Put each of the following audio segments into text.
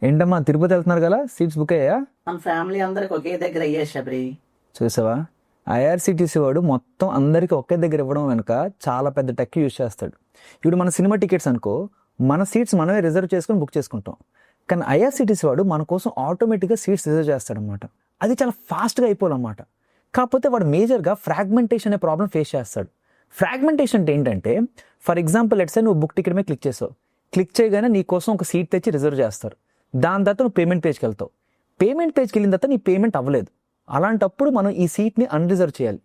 ఏంటమ్మా తిరుపతి వెళ్తున్నారు కదా, సీట్స్ బుక్ అయ్యా? మన ఫ్యామిలీ అందరికి ఒకే దగ్గర అయ్యే శబరి. చూసావా, ఐఆర్సిటీసీ వాడు మొత్తం అందరికీ ఒకే దగ్గర ఇవ్వడం వెనుక చాలా పెద్ద టెక్ యూజ్ చేస్తాడు. ఇప్పుడు మన సినిమా టికెట్స్ అనుకో, మన సీట్స్ మనమే రిజర్వ్ చేసుకొని బుక్ చేసుకుంటాం. కానీ ఐఆర్సిటీసీ వాడు మన కోసం ఆటోమేటిక్గా సీట్స్ రిజర్వ్ చేస్తాడనమాట. అది చాలా ఫాస్ట్గా అయిపోవాలన్నమాట. కాకపోతే వాడు మేజర్గా ఫ్రాగ్మెంటేషన్ అనే ప్రాబ్లం ఫేస్ చేస్తాడు. ఫ్రాగ్మెంటేషన్ అంటే ఏంటంటే, ఫర్ ఎగ్జాంపుల్ లెట్స్ సే నువ్వు బుక్ టికెట్ మీద క్లిక్ చేసావు. క్లిక్ చేయగానే నీ కోసం ఒక సీట్ తెచ్చి రిజర్వ్ చేస్తారు. దాని తర్వాత నువ్వు పేమెంట్ పేజ్కి వెళ్తావు. పేమెంట్ పేజ్కి వెళ్ళిన తర్వాత నీ పేమెంట్ అవ్వలేదు. అలాంటప్పుడు మనం ఈ సీట్ని అన్రిజర్వ్ చేయాలి.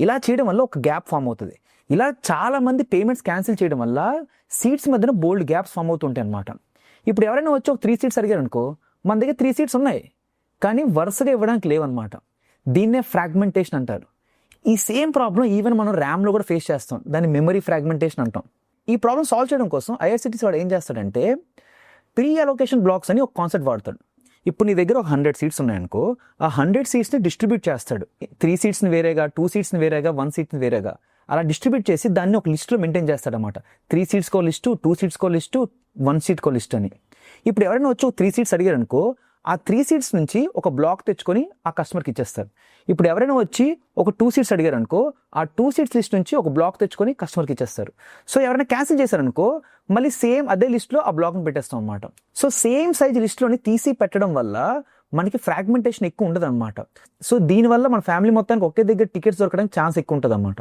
ఇలా చేయడం వల్ల ఒక గ్యాప్ ఫామ్ అవుతుంది. ఇలా చాలా మంది పేమెంట్స్ క్యాన్సిల్ చేయడం వల్ల సీట్స్ మధ్యన బోల్డ్ గ్యాప్స్ ఫామ్ అవుతుంటాయి అనమాట. ఇప్పుడు ఎవరైనా వచ్చి ఒక 3 సీట్స్ అడిగారు అనుకో, మన దగ్గర 3 సీట్స్ ఉన్నాయి కానీ వరుసగా ఇవ్వడానికి లేవన్నమాట. దీన్నే ఫ్రాగ్మెంటేషన్ అంటారు. ఈ సేమ్ ప్రాబ్లం ఈవెన్ మనం ర్యామ్లో కూడా ఫేస్ చేస్తాం. దాన్ని మెమరీ ఫ్రాగ్మెంటేషన్ అంటాం. ఈ ప్రాబ్లం సాల్వ్ చేయడం కోసం ఐఆర్సిటీసీ వాడు ఏం చేస్తాడంటే, ప్రీ అలొకేషన్ బ్లాక్స్ అని ఒక కాన్సెప్ట్ వాడతాడు. ఇప్పుడు నీ దగ్గర ఒక 100 సీట్స్ ఉన్నాయనుకో, ఆ 100 సీట్స్ని డిస్ట్రిబ్యూట్ చేస్తాడు. 3 సీట్స్ని వేరేగా, 2 సీట్స్ని వేరేగా, 1 సీట్ని వేరేగా అలా డిస్ట్రిబ్యూట్ చేసి దాన్ని ఒక లిస్ట్లో మెయింటైన్ చేస్తాడనమాట. 3 సీట్స్కో లిస్టు, 2 సీట్స్కో లిస్టు, 1 సీట్కో లిస్ట్ అని. ఇప్పుడు ఎవరైనా వచ్చి 3 సీట్స్ అడిగారు అనుకో, ఆ 3 సీట్స్ నుంచి ఒక బ్లాక్ తెచ్చుకొని ఆ కస్టమర్కి ఇచ్చేస్తారు. ఇప్పుడు ఎవరైనా వచ్చి ఒక 2 సీట్స్ అడిగారు అనుకో, ఆ 2 సీట్స్ లిస్ట్ నుంచి ఒక బ్లాక్ తెచ్చుకొని కస్టమర్కి ఇచ్చేస్తారు. సో ఎవరైనా క్యాన్సిల్ చేశారనుకో, మళ్ళీ సేమ్ అదే లిస్ట్లో ఆ బ్లాక్ని పెట్టేస్తాం అనమాట. సో సేమ్ సైజ్ లిస్ట్లోని తీసి పెట్టడం వల్ల మనకి ఫ్రాగ్మెంటేషన్ ఎక్కువ ఉండదు అనమాట. సో దీనివల్ల మన ఫ్యామిలీ మొత్తానికి ఒకే దగ్గర టికెట్స్ దొరకడానికి ఛాన్స్ ఎక్కువ ఉంటుంది అనమాట.